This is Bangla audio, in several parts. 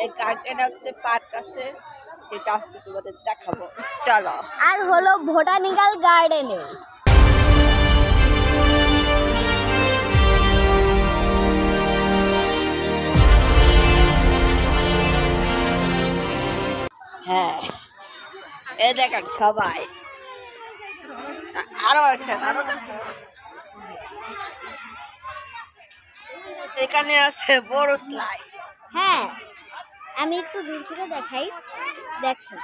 এই গার্ডেনটা হচ্ছে পার্ক আছে, সেটা আজকে তোমাদের দেখাবো। চলো। আর হলো বোটানিক্যাল গার্ডেনে হ্যাঁ, এ দেখেন সবাই আরো আসেন, আরো দেখেন। এখানে আছে বড় স্লাইড। হ্যাঁ, আমি একটু দূর থেকে দেখাই। দেখেন,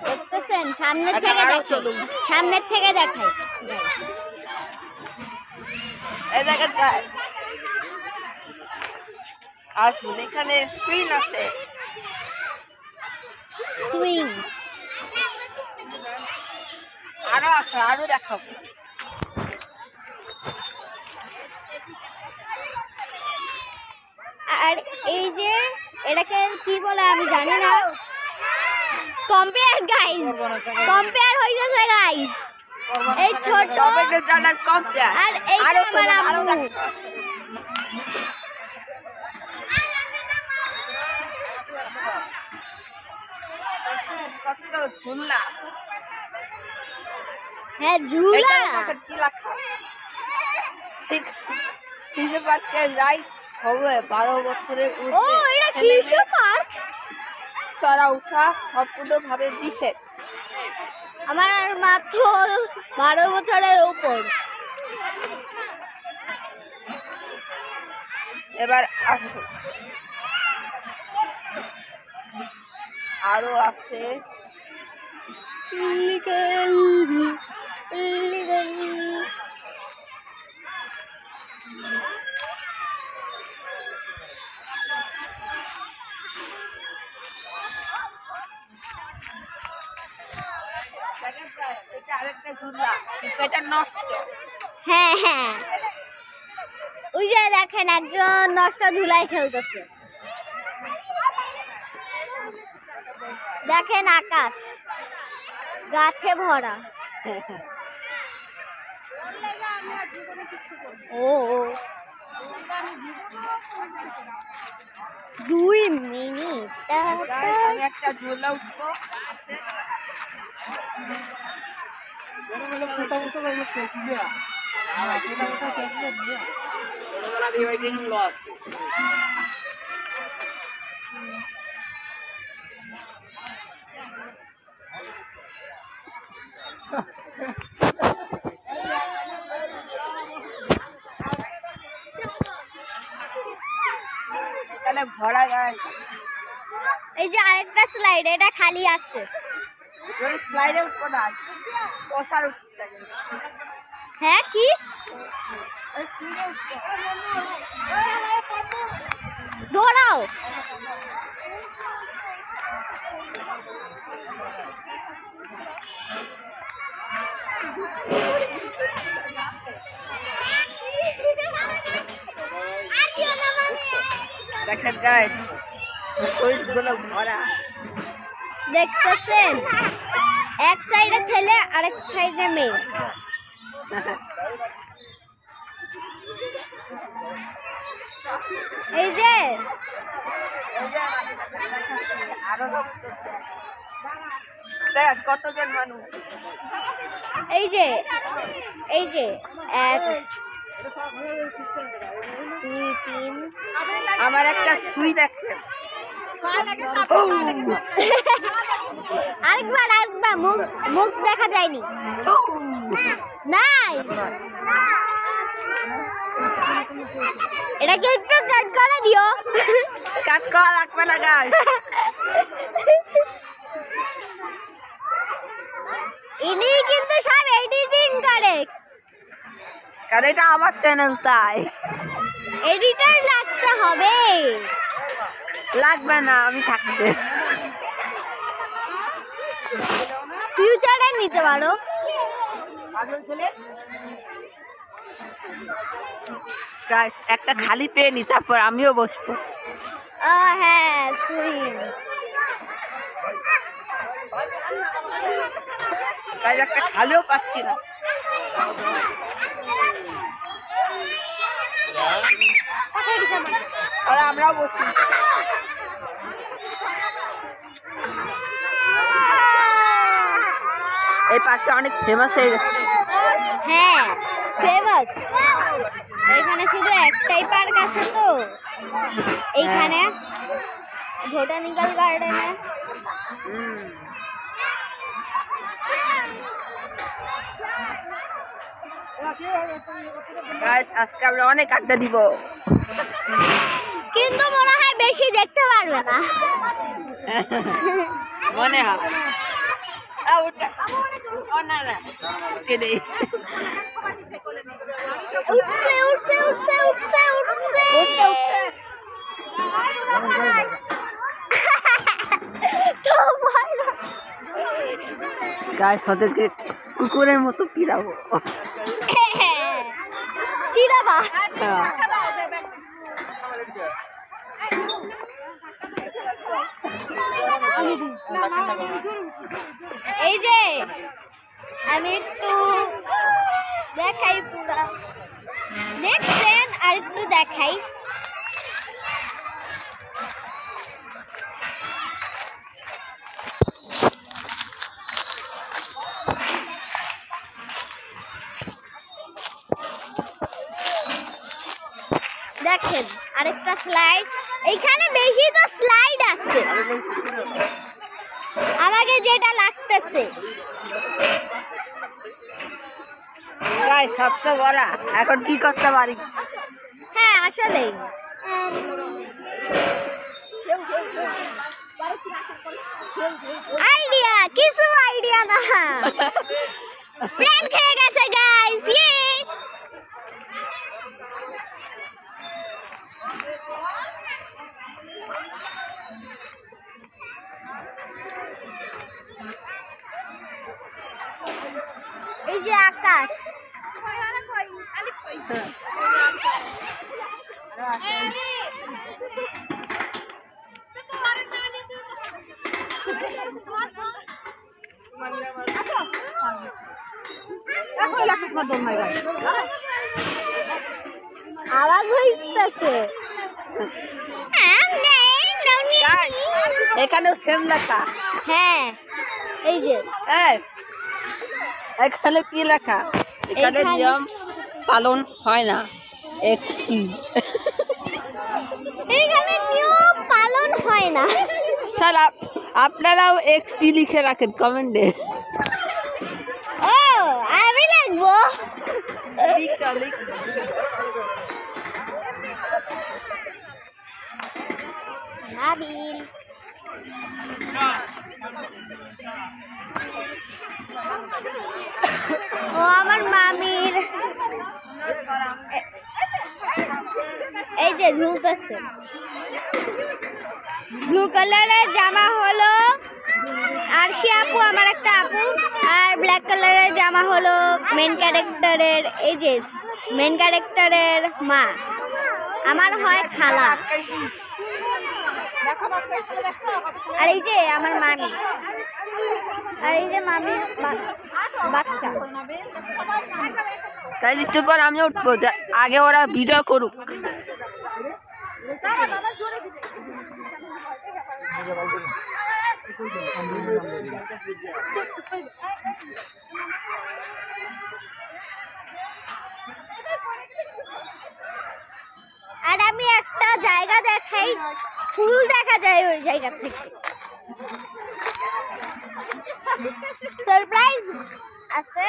দেখতেছেন? সামনের থেকে দেখাই, সামনের থেকে দেখাই। এই দেখেন আসুন, এখানে সুইং আছে, সুইং। আরো আছে, আরো দেখাবো। আর এই যে এটাকে কি বলে আমি জানি না। কম্পেয়ার গাইস, কম্পেয়ার হয়ে গেছে গাইস। এই ছোট কম্পেয়ার, আর এই আরো আরো কত ঝুলা। হ্যাঁ, ঝুলা। কি লেখা? শিশু পার্কে যাই হবে 12 বছরের ও, এটা শিশু পার্ক। চড়া উঠা সম্পূর্ণভাবে নিষেধ। আমার মাত্র 12 বছরের উপর। এবার আসুন, আরো আছে। আরেকটা ঝুলা, এটা নষ্ট। হ্যাঁ হ্যাঁ, ওই যে দেখেন একজন নষ্ট ঝুলাই খেলতেছে। দেখেন আকাশ গাছে ভরা। ও 2 মিনিট। আমি একটা ঝুলা উঠবো। এখানে ভরা যায়। এই যে আরেকটা স্লাইড, এটা খালি আছে। স্লাইডে উঠবো না, বসার উঠতে। হ্যাঁ, কি দৌড়াও? দেখেন গাইস, শহীদগুলো ভরা। দেখতেছেন, এক সাইডে ছেলে আরেক সাইডে মেয়ে। এই যে দেখ কতজন মানুষ। এই যে 1 2 3। আমার একটা সুই দেখেন। আরেকবার মুখ দেখা যায়নি। নাই, এটাকে একটু কাট করে দিও। কাট করা লাগবে না গাইস। ইনি কিন্তু সব এডিটিং করে, কারণ এটা আমার চ্যানেল, তাই এডিটর লাগতে হবে। লাগবে না, আমি থাকতে। ফিউচারে নিতে পারো। গাইস, একটা খালি পেয়ে নি, তারপর আমিও বসবো। হ্যাঁ, সুইং। গাইস, একটা খালিও পাচ্ছি না। আমরাও বসি। এই পার্কটা অনেক ফেমাস হয়ে গেছে। হ্যাঁ ফেমাস। এখানে শুধু একটাই পার্ক আছে তো, এইখানে বোটানিক্যাল গার্ডেনে। আজকে আমরা অনেক আড্ডা দিব, কিন্তু মনে হয় বেশি দেখতে পারবে না। মনে হয় না না উঠছে উঠছে উঠছে উঠছে উঠছে। গায়ে ওদেরকে কুকুরের মতো পিড়াবো। চিড়াবা। এই যে আমি একটু দেখাই, পুরা দেখছেন, আর একটু দেখাই। দেখেন আরেকটা স্লাইড। এইখানে বেশি তো স্লাইড আছে, আমাকে যেটা লাগতেছে। গায়ে সবচেয়ে বড় এখন কি করতে পারি? হ্যাঁ আসলেই আইডিয়া, কিছু আইডিয়া না, প্ল্যান খেয়ে গেছে গাইস। এই যে আকাশ, আওয়াজ হইতেছে। এখানেও সেম লেখা। হ্যাঁ এই যে এখানে কি লেখা? এখানে নিয়ম পালন হয় না, একটি। এখানে নিয়ম পালন হয় না। স্যার আপনারাও এক্সটি লিখে রাখেন কমেন্টে। ও আমি লিখবো। নাবিল ও আমার মামির এই যে ঝুলতেছে। ব্লু কালারের জামা হলো আরশি আপু, আমার একটা আপু। আর ব্ল্যাক কালারের জামা হলো মেন ক্যারেক্টারের, এই যে মেন ক্যারেক্টারের মা, আমার হয় খালা। আর এই যে আমার মামি, আর এই যে মামির বাচ্চা। তাই একটু পর আমি উঠবো, আগে ওরা ভিডিও করুক। আর আমি একটা জায়গা দেখাই, ফুল দেখা যায় ওই জায়গা থেকে। সারপ্রাইজ আছে।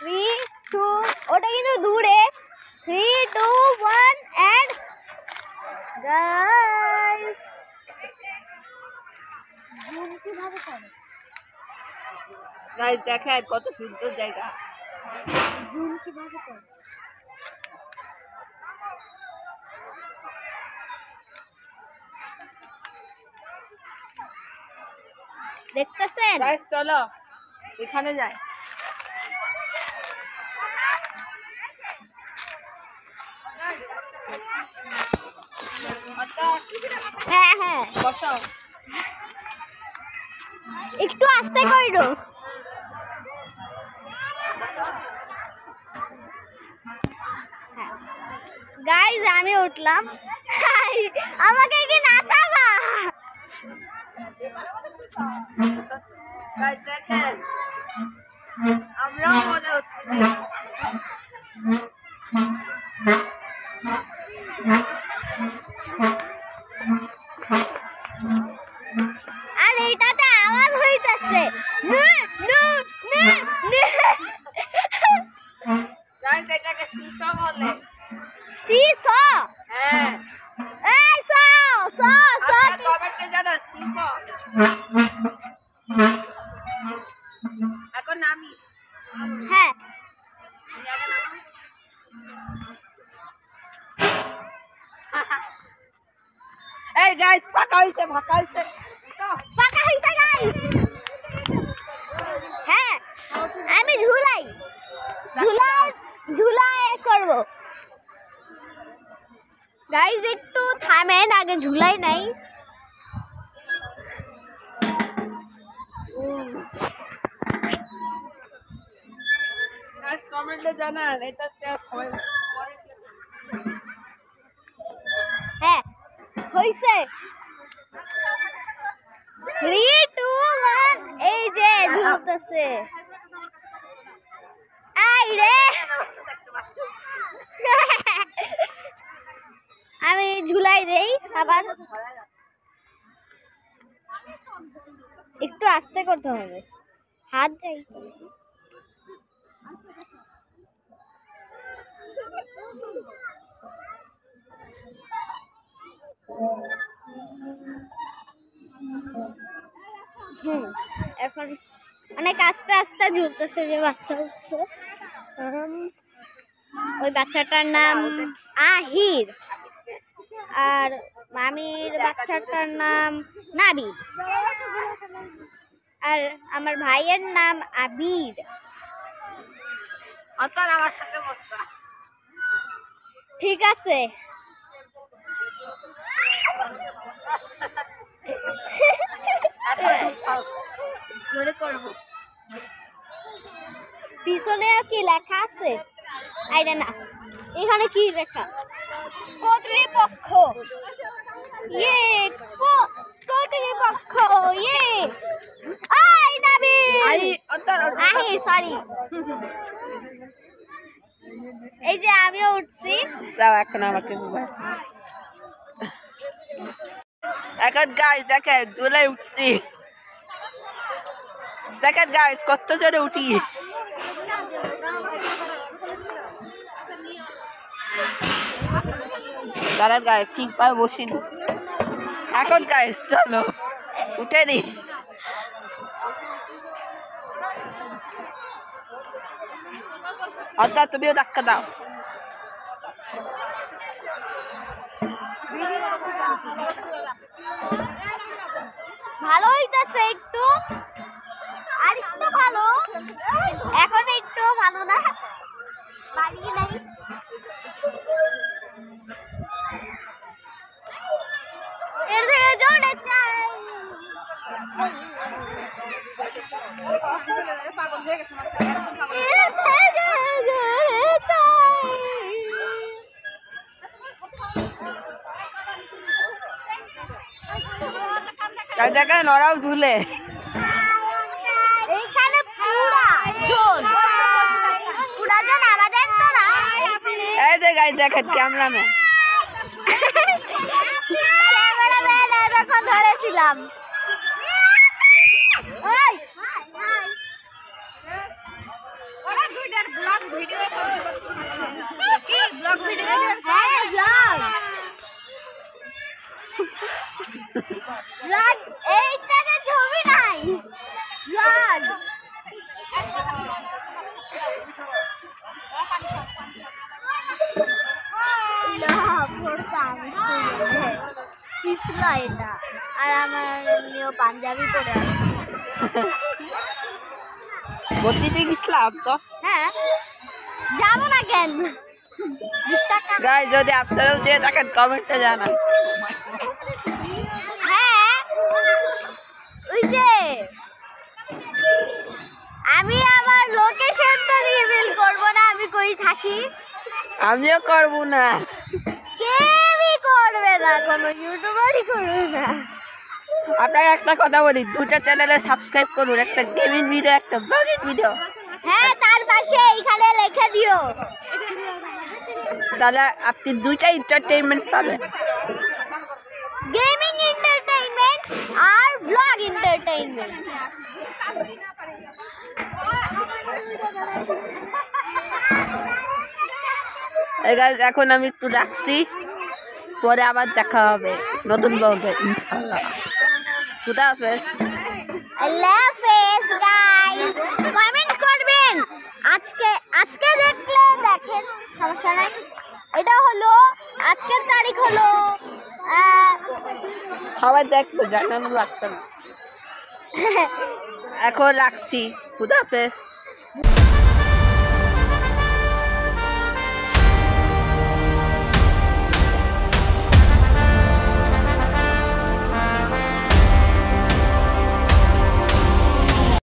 3, 2, ওটা কিন্তু দূরে। 3, 2, 1 and guys জুম কিভাবে করে? গাইস দেখেন কত সুন্দর জায়গা। জুম কিভাবে করে? দেখতেছেন? গাইস চলো এখানে যাই। হ্যাঁ হ্যাঁ বসো। একটু আস্তে কইরো। গাইজ আমি উঠলাম, আমাকে কি নাচাবা? দেখেন আমরাও মজা হচ্ছে। আর এইটাতে আওয়াজ হইতেছে গাইস এটাকে সিসো বলে। সিসো? হ্যাঁ। এই সো সো সো কমেন্টে জানান সিসো। এখন নামি। হ্যাঁ এই গাইস ফাঁকা হইছে গাইস। হ্যাঁ আমি ঝুলাই করব। গাইস একটু থামেন, আগে ঝুলাই নাই। গাইস কমেন্টে জানান এটা সবাই হ্যাঁ হইছে। 3 2 1 এই যে ঝুলতেছে। আই রে আমি ঝুলাই দেই আবার। একটু আস্তে করতে হবে, হাত যাই। এখন অনেক আস্তে আস্তে ঝুলতেছে যে বাচ্চা উঠছে। ওই বাচ্চাটার নাম আহির আর মামির বাচ্চাটার নাম নাবি আর আমার ভাইয়ের নাম আবির। অতর আমার সাথে বসবা। ঠিক আছে জোরে করব। পিছনে কি লেখা আছে? আইরে না, এখানে কি লেখা? কর্তৃপক্ষ। ইয়ে কর্তৃপক্ষ ইয়ে। আই নাবি আহির সরি। এই যে আমিও উঠছি। দাও এখন আমাকে মোবাইল। এখন গাইস দেখেন ঝুলে উঠছি। দেখেন গাইস কত জোরে উঠি। দাঁড়ান গাইস ঠিক পায়ে বসিনি। এখন গাইস চলো উঠে দি। অর্থাৎ তুমিও ধাক্কা দাও। ভালো হইতেছে একটু, আর একটু ভালো। এখন একটু ভালো না, বাড়িয়ে নাই। এর থেকে জোরে চাই। এর থেকে জোরে চাই। দেখেন ওরাও ঝুলে। এইখানে পুরা জন আমাদের তো না। এই যে গাইস দেখেন ক্যামেরাম্যান। ক্যামেরাম্যান এতক্ষণ ধরেছিলাম। ওই কি ব্লগ ভিডিও? হ্যাঁ ব্লগ ব্লগ। এইটাতে ছবি নাই, ব্লগ। পিছলা এটা, আর আমার মেয়েও পাঞ্জাবি পরে আছে। ভর্তিতে গেছিলাম তো। হ্যাঁ যাবো না কেন? 20 টাকা। গাইস যদি আপনারাও যে দেখেন কমেন্টে জানান। হ্যাঁ ওই যে আমি আমার লোকেশন তো রিভিল করবো না, আমি কই থাকি। আমিও করবো না। কেউই করবে না, কোনো ইউটিউবারই করবে না। আপনাকে একটা কথা বলি, দুটো চ্যানেলে সাবস্ক্রাইব করুন, একটা গেমিং ভিডিও, একটা ব্লগিং ভিডিও। হ্যাঁ, তার পাশে এইখানে লিখে দিও, তাহলে আপনি দুইটা এন্টারটেইনমেন্ট পাবেন। গেমিং এন্টারটেইনমেন্ট আর ব্লগ এন্টারটেইনমেন্ট। এখন আমি একটু রাখছি, পরে আবার দেখা হবে নতুন ব্লগে ইনশাআল্লাহ। খুদা হাফেজ। আল্লাহ হাফেজ গাইস। কমেন্ট করবেন, আজকে দেখলে দেখেন, সমস্যা নাই। এটা হলো আজকের তারিখ হলো সবাই দেখতো, জানানো লাগতো না। এখন রাখছি, খুদা হাফেজ।